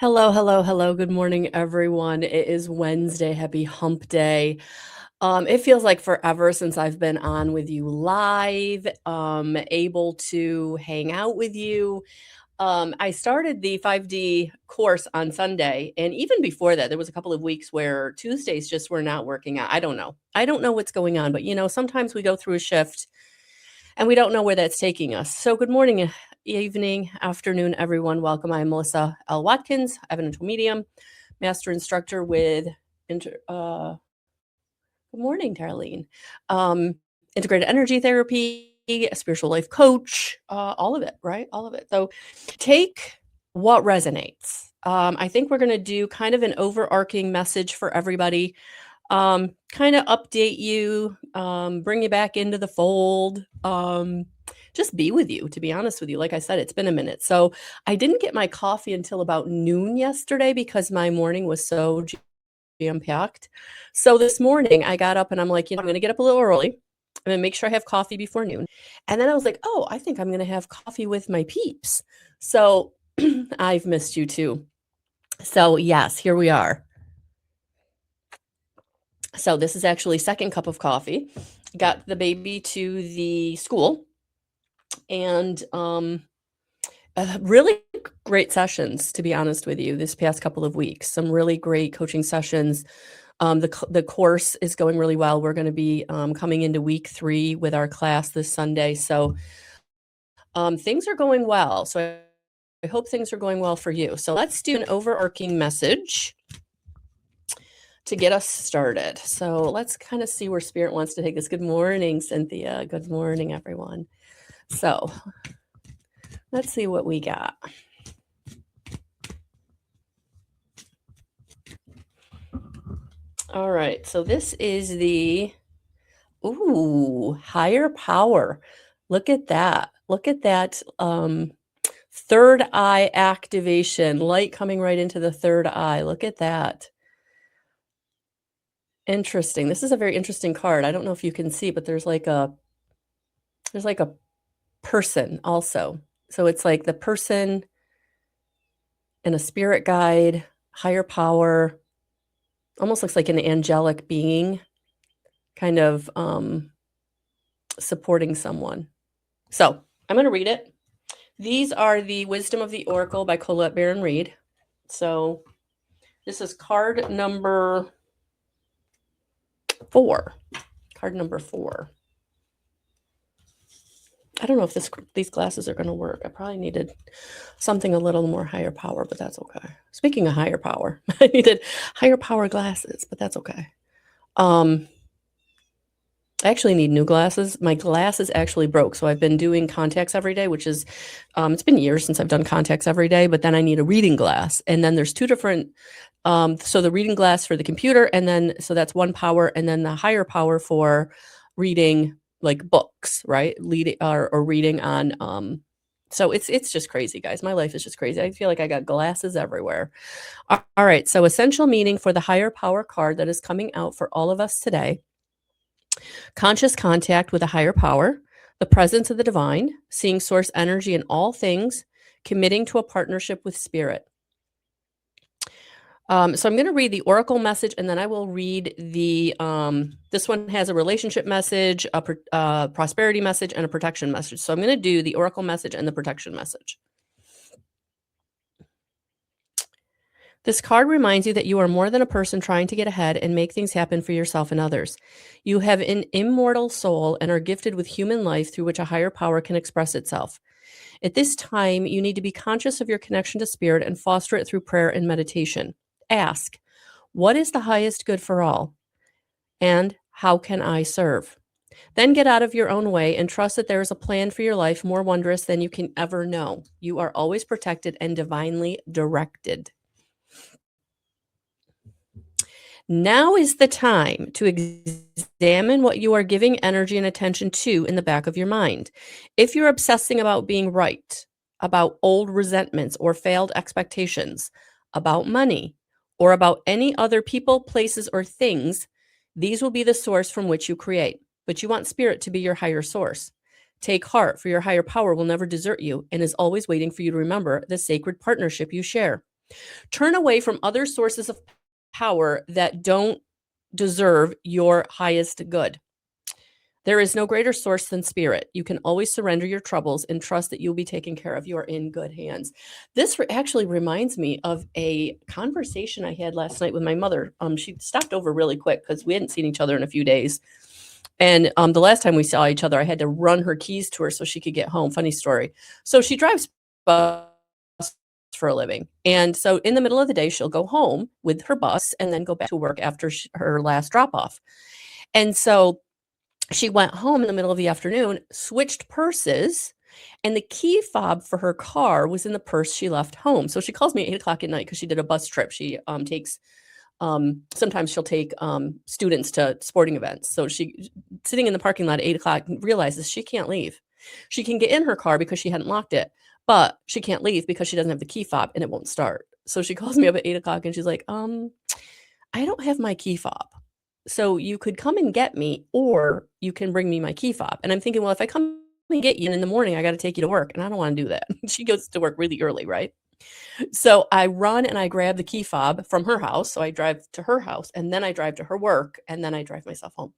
Hello, hello, hello. Good morning, everyone. It is Wednesday. Happy hump day. It feels like forever since I've been on with you live, able to hang out with you. I started the 5D course on Sunday, and even before that, there was a couple of weeks where Tuesdays just were not working out. I don't know. I don't know what's going on, but sometimes we go through a shift and we don't know where that's taking us. So, good morning, evening, afternoon, everyone. Welcome. I'm Melissa L. Watkins, evidential medium, master instructor with, good morning, Darlene, integrated energy therapy, a spiritual life coach, all of it, right? All of it. So, take what resonates. I think we're going to do kind of an overarching message for everybody, kind of update you, bring you back into the fold, just be with you, to be honest with you. Like I said, it's been a minute. So I didn't get my coffee until about noon yesterday because my morning was so jam-packed. So this morning I got up and I'm like, I'm going to get up a little early. I'm going to make sure I have coffee before noon. And then I was like, oh, I think I'm going to have coffee with my peeps. So I've missed you too. So yes, here we are. So this is actually second cup of coffee. Got the baby to the school, and really great sessions, to be honest with you, this past couple of weeks. Some really great coaching sessions. The course is going really well. We're going to be coming into week 3 with our class this Sunday. So things are going well. So I hope things are going well for you. So let's do an overarching message to get us started. So let's kind of see where Spirit wants to take this. Good morning, Cynthia. Good morning, everyone. So let's see what we got. All right. So this is the, higher power. Look at that. Look at that. Third eye activation, light coming right into the third eye. Look at that. Interesting. This is a very interesting card. I don't know if you can see, but there's like a person also. So it's like the person and a spirit guide, higher power, almost looks like an angelic being kind of supporting someone. So I'm going to read it. These are the Wisdom of the Oracle by Colette Baron Reed. So this is card number 4. Card number 4. I don't know if these glasses are going to work. I probably needed something a little more higher power, but that's okay. Speaking of higher power, I needed higher power glasses, but that's okay. I actually need new glasses. My glasses actually broke, so I've been doing contacts every day, which is, it's been years since I've done contacts every day, but then I need a reading glass. And then there's 2 different, so the reading glass for the computer, and then, so that's one power, and then the higher power for reading like books, right? Or reading on, so it's just crazy, guys. My life is just crazy. I feel like I got glasses everywhere. All right, so essential meaning for the higher power card that is coming out for all of us today. Conscious contact with a higher power, the presence of the divine, seeing source energy in all things, committing to a partnership with spirit. So I'm going to read the oracle message, and then I will read the, this one has a relationship message, a prosperity message, and a protection message. So I'm going to do the oracle message and the protection message. This card reminds you that you are more than a person trying to get ahead and make things happen for yourself and others. You have an immortal soul and are gifted with human life through which a higher power can express itself. At this time, you need to be conscious of your connection to spirit and foster it through prayer and meditation. Ask, what is the highest good for all? And how can I serve? Then get out of your own way and trust that there is a plan for your life more wondrous than you can ever know. You are always protected and divinely directed. Now is the time to examine what you are giving energy and attention to in the back of your mind. If you're obsessing about being right, about old resentments or failed expectations, about money, or about any other people, places, or things, these will be the source from which you create. But you want spirit to be your higher source. Take heart, for your higher power will never desert you and is always waiting for you to remember the sacred partnership you share. Turn away from other sources of power that don't deserve your highest good. There is no greater source than spirit. You can always surrender your troubles and trust that you'll be taken care of. You are in good hands. This actually reminds me of a conversation I had last night with my mother. She stopped over really quick because we hadn't seen each other in a few days. And the last time we saw each other, I had to run her keys to her so she could get home. Funny story. So she drives bus for a living. And so in the middle of the day, she'll go home with her bus and then go back to work after her last drop off. And so she went home in the middle of the afternoon, switched purses, and the key fob for her car was in the purse she left home. So she calls me at 8 o'clock at night because she did a bus trip. She takes sometimes she'll take students to sporting events. So she sitting in the parking lot at 8 o'clock realizes she can't leave. She can get in her car because she hadn't locked it, but she can't leave because she doesn't have the key fob and it won't start. So she calls me up at 8 o'clock and she's like, I don't have my key fob. So you could come and get me, or you can bring me my key fob. And I'm thinking, well, if I come and get you and in the morning, I got to take you to work. And I don't want to do that. She goes to work really early, right? So I run and I grab the key fob from her house. So I drive to her house and then I drive to her work and then I drive myself home.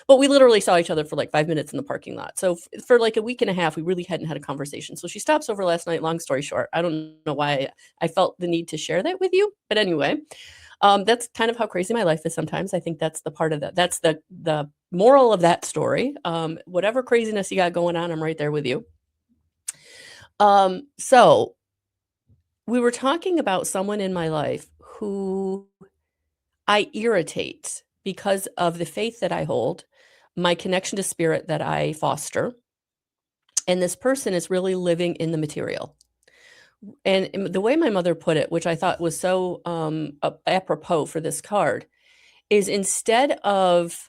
But we literally saw each other for like 5 minutes in the parking lot. So for like a week and a half, we really hadn't had a conversation. So she stops over last night. Long story short, I don't know why I felt the need to share that with you. But anyway, that's kind of how crazy my life is sometimes. I think that's the part of that. That's the moral of that story. Whatever craziness you got going on, I'm right there with you. So we were talking about someone in my life who I irritate because of the faith that I hold, my connection to spirit that I foster. And this person is really living in the material. And the way my mother put it, which I thought was so apropos for this card, is instead of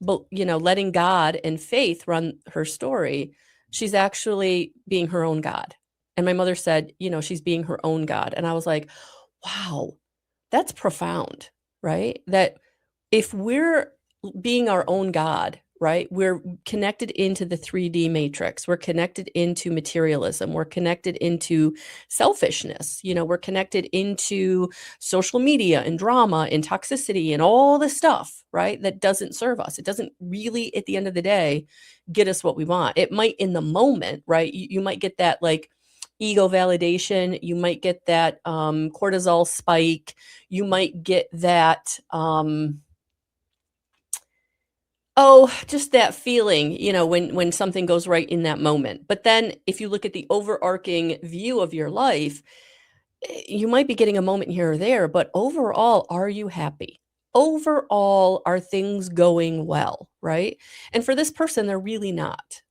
letting God and faith run her story, she's actually being her own God. And my mother said, she's being her own God. And I was like, wow, that's profound, right? That if we're being our own God, right, we're connected into the 3D matrix. We're connected into materialism. We're connected into selfishness. We're connected into social media and drama and toxicity and all this stuff, right, that doesn't serve us. It doesn't really, at the end of the day, get us what we want. It might in the moment, right? You might get that like ego validation. You might get that cortisol spike. You might get that just that feeling, when something goes right in that moment. But then if you look at the overarching view of your life, you might be getting a moment here or there, but overall, are you happy? Overall, are things going well, right? And for this person, they're really not.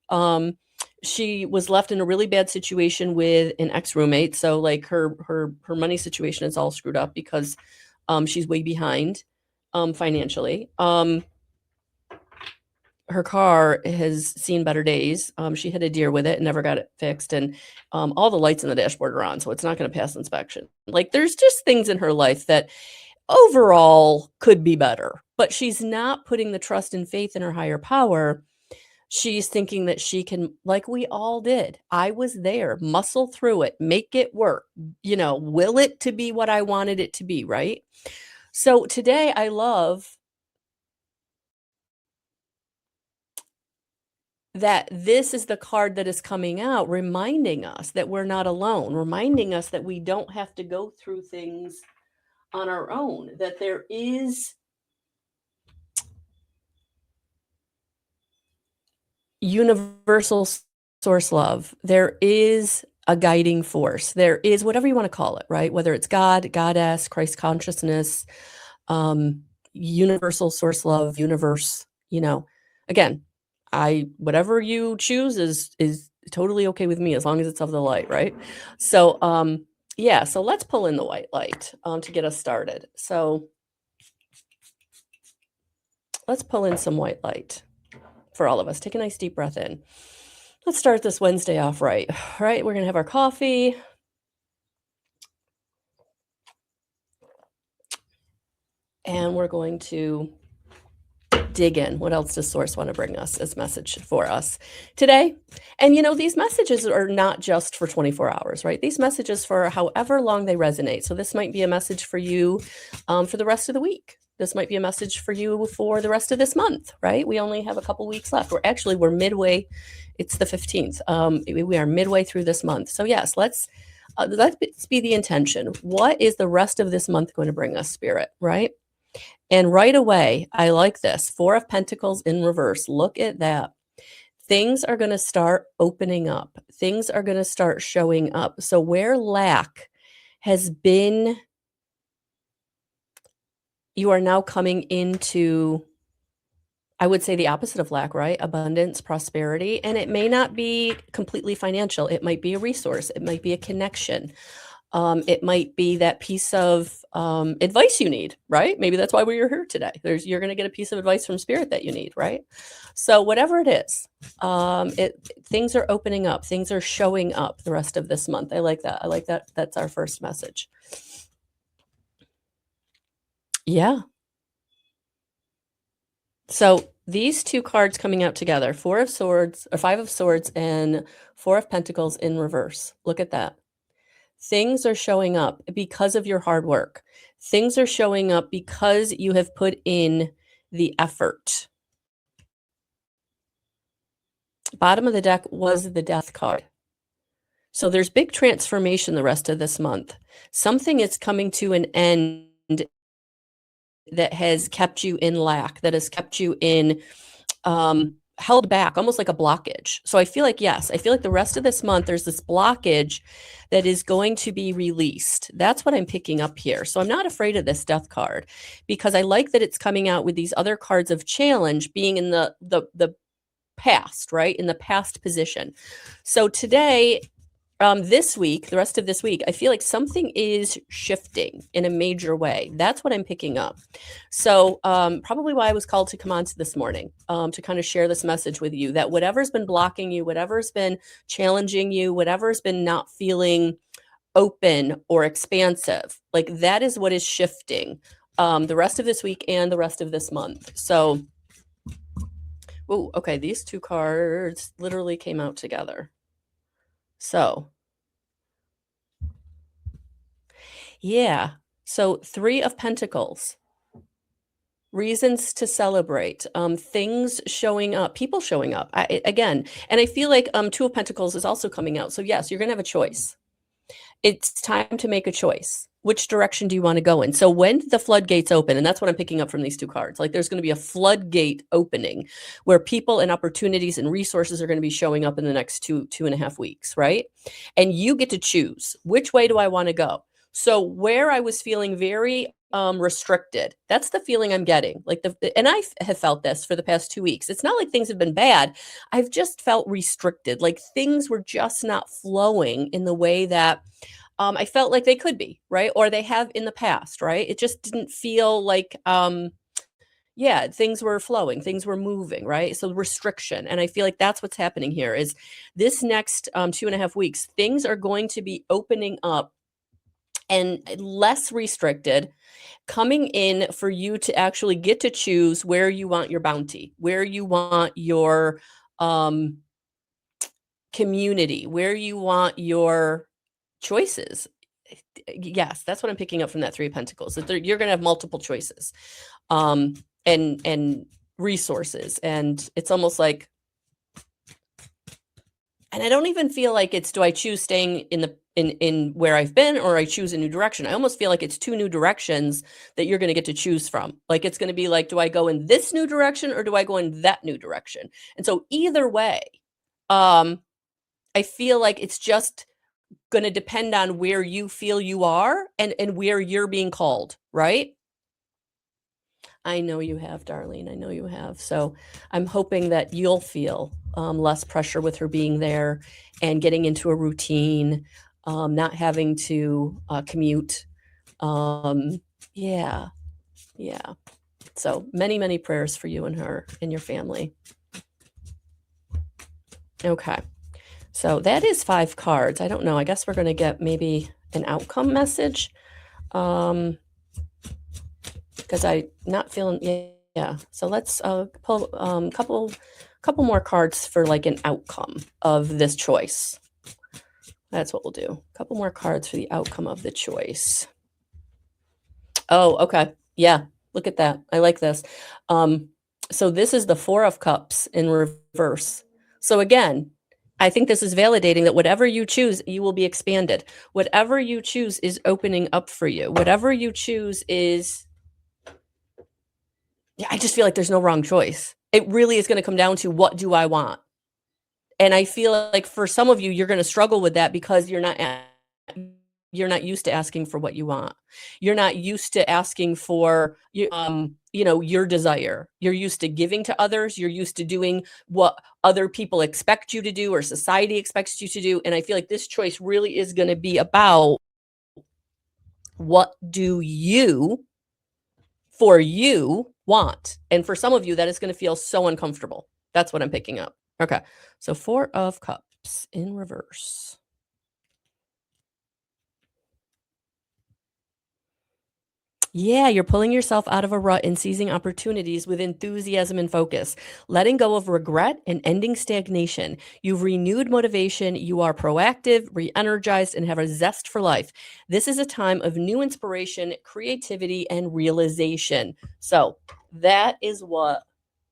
She was left in a really bad situation with an ex-roommate. So like her money situation is all screwed up because she's way behind financially. Her car has seen better days. She hit a deer with it and never got it fixed. And all the lights in the dashboard are on, so it's not going to pass inspection. Like there's just things in her life that overall could be better, but she's not putting the trust and faith in her higher power. She's thinking that she can, like we all did. I was there, muscle through it, make it work, will it to be what I wanted it to be, right? So today I love that this is the card that is coming out, reminding us that we're not alone, reminding us that we don't have to go through things on our own, that there is universal source love. There is a guiding force. There is whatever you want to call it, right? Whether it's God, Goddess, Christ consciousness, universal source love, universe, again, whatever you choose is totally okay with me as long as it's of the light, right? So so let's pull in the white light to get us started. So let's pull in some white light for all of us. Take a nice deep breath in. Let's start this Wednesday off right. Right, we're gonna have our coffee. And we're going to dig in. What else does Source want to bring us as message for us today? And these messages are not just for 24 hours, right? These messages for however long they resonate. So this might be a message for you for the rest of the week. This might be a message for you for the rest of this month, right? We only have a couple weeks left. We're midway. It's the 15th. We are midway through this month. So yes, let's be the intention. What is the rest of this month going to bring us, Spirit, right? And right away, I like this. 4 of Pentacles in reverse. Look at that. Things are going to start opening up. Things are going to start showing up. So where lack has been, you are now coming into, I would say, the opposite of lack, right? Abundance, prosperity. And it may not be completely financial. It might be a resource. It might be a connection. It might be that piece of advice you need, right? Maybe that's why we're here today. You're going to get a piece of advice from Spirit that you need, right? So whatever it is, things are opening up. Things are showing up the rest of this month. I like that. I like that. That's our first message. Yeah. So these 2 cards coming out together, 4 of Swords or 5 of Swords and 4 of Pentacles in reverse. Look at that. Things are showing up because of your hard work. Things are showing up because you have put in the effort. Bottom of the deck was the Death card. So there's big transformation the rest of this month. Something is coming to an end that has kept you in lack, that has kept you in held back, almost like a blockage. So I feel like, yes, I feel like the rest of this month, there's this blockage that is going to be released. That's what I'm picking up here. So I'm not afraid of this Death card because I like that it's coming out with these other cards of challenge being in the past, right? In the past position. So today, this week, the rest of this week, I feel like something is shifting in a major way. That's what I'm picking up. So probably why I was called to come on to this morning, to kind of share this message with you, that whatever's been blocking you, whatever's been challenging you, whatever's been not feeling open or expansive, like that is what is shifting the rest of this week and the rest of this month. So, oh, okay, these 2 cards literally came out together. So, yeah. So 3 of Pentacles, reasons to celebrate, things showing up, people showing up again. And I feel like 2 of Pentacles is also coming out. So yes, you're going to have a choice. It's time to make a choice. Which direction do you want to go in? So when the floodgates open, and that's what I'm picking up from these 2 cards, like there's going to be a floodgate opening where people and opportunities and resources are going to be showing up in the next 2.5 weeks, right? And you get to choose, which way do I want to go? So where I was feeling very restricted, that's the feeling I'm getting. And I have felt this for the past 2 weeks. It's not like things have been bad. I've just felt restricted. Like things were just not flowing in the way that I felt like they could be, right? Or they have in the past, right? It just didn't feel like, things were flowing, things were moving, right? So restriction. And I feel like that's what's happening here is this next 2.5 weeks, things are going to be opening up and less restricted, coming in for you to actually get to choose where you want your bounty, where you want your community, where you want your choices. Yes, that's what I'm picking up from that 3 of Pentacles. That you're going to have multiple choices, and resources, and it's almost like, and I don't even feel like it's, do I choose staying in where I've been, or I choose a new direction? I almost feel like it's 2 new directions that you're going to get to choose from. Like it's going to be like, do I go in this new direction or do I go in that new direction? And so either way, I feel like it's just going to depend on where you feel you are and where you're being called, right? I know you have, Darlene. I know you have. So I'm hoping that you'll feel less pressure with her being there and getting into a routine, not having to commute. Yeah. So many, many prayers for you and her and your family. Okay. So that is 5 cards. I don't know. I guess we're going to get maybe an outcome message. Because I'm not feeling, Yeah. So let's pull couple more cards for like an outcome of this choice. That's what we'll do. A couple more cards for the outcome of the choice. Oh, okay. Yeah. Look at that. I like this. So this is the Four of Cups in reverse. So again, I think this is validating that whatever you choose, you will be expanded. Whatever you choose is opening up for you. Whatever you choose is, yeah, I just feel like there's no wrong choice. It really is going to come down to, what do I want? And I feel like for some of you, you're going to struggle with that because you're not used to asking for what you want. You're not used to asking for your desire. You're used to giving to others. You're used to doing what other people expect you to do or society expects you to do. And I feel like this choice really is going to be about, what do you, for you, want? And for some of you, that is going to feel so uncomfortable. That's what I'm picking up. Okay. So Four of Cups in reverse. Yeah, you're pulling yourself out of a rut and seizing opportunities with enthusiasm and focus, letting go of regret and ending stagnation. You've renewed motivation. You are proactive, re-energized, and have a zest for life. This is a time of new inspiration, creativity, and realization. So that is what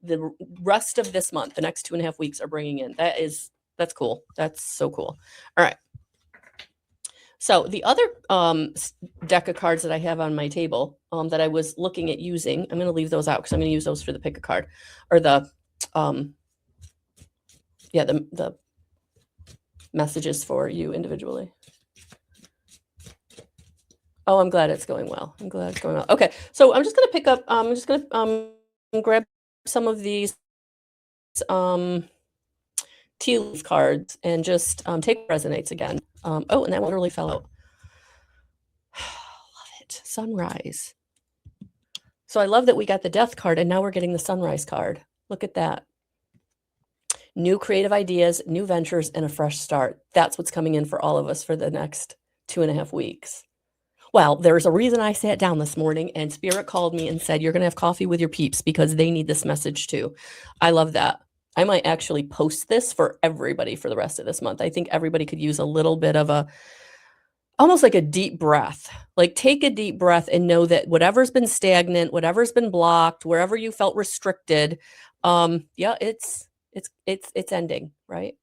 the rest of this month, the next 2.5 weeks, are bringing in. That's cool. That's so cool. All right. So the other deck of cards that I have on my table that I was looking at using, I'm going to leave those out because I'm going to use those for the pick a card, or the messages for you individually. Oh, I'm glad it's going well. I'm glad it's going well. Okay, so I'm just going to pick up. I'm just going to grab some of these tea leaf cards and just take resonates again. Oh, and that one literally fell out. Love it. Sunrise. So I love that we got the death card and now we're getting the sunrise card. Look at that. New creative ideas, new ventures, and a fresh start. That's what's coming in for all of us for the next 2.5 weeks. Well, there's a reason I sat down this morning and Spirit called me and said, you're going to have coffee with your peeps because they need this message too. I love that. I might actually post this for everybody for the rest of this month. I think everybody could use a little bit of almost like a deep breath. Like, take a deep breath and know that whatever's been stagnant, whatever's been blocked, wherever you felt restricted, it's ending, right?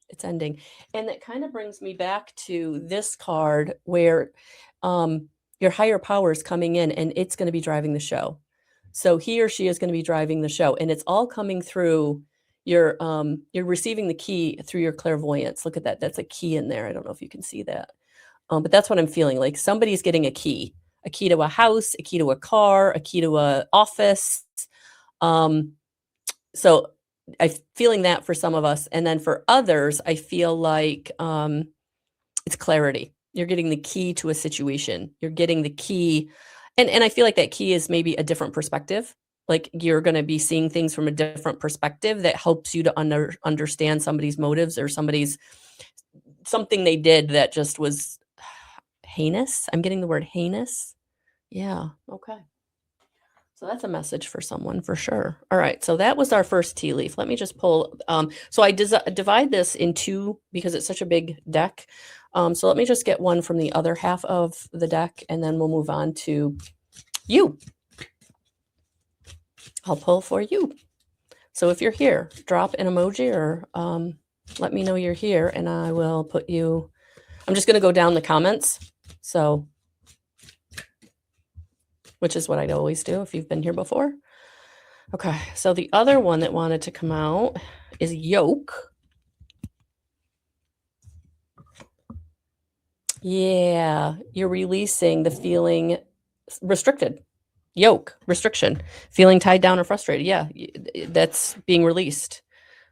It's ending. And that kind of brings me back to this card where your higher power is coming in and it's going to be driving the show. So he or she is going to be driving the show, and it's all coming through you're receiving the key through your clairvoyance. Look at that. That's a key in there. I don't know if you can see that. But that's what I'm feeling like. Somebody's getting a key to a house, a key to a car, a key to a office. So I'm feeling that for some of us. And then for others, I feel like it's clarity. You're getting the key to a situation. You're getting the key. And I feel like that key is maybe a different perspective. Like, you're going to be seeing things from a different perspective that helps you to understand somebody's motives or something they did that just was heinous. I'm getting the word heinous. Yeah. Okay. So that's a message for someone for sure. All right. So that was our first tea leaf. Let me just pull. So I divide this in two because it's such a big deck. So let me just get one from the other half of the deck and then we'll move on to you. I'll pull for you. So if you're here, drop an emoji or let me know you're here and I will put you. I'm just going to go down the comments. So, which is what I'd always do if you've been here before. Okay, so the other one that wanted to come out is yoke. Yeah, you're releasing the feeling restricted. Yoke, restriction, feeling tied down or frustrated. Yeah, that's being released.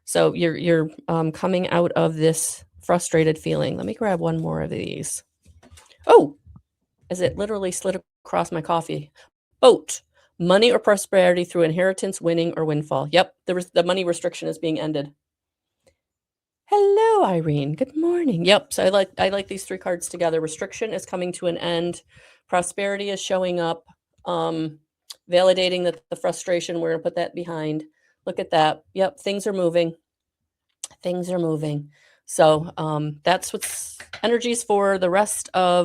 So you're coming out of this frustrated feeling. Let me grab one more of these. Oh, as it literally slid across my coffee. Boat, money or prosperity through inheritance, winning, or windfall. Yep, the money restriction is being ended. Hello, Irene. Good morning. Yep. So I like these three cards together. Restriction is coming to an end. Prosperity is showing up. validating that the frustration, we're going to put that behind. Look at that. Yep, things are moving. Things are moving. So that's what's energies for the rest of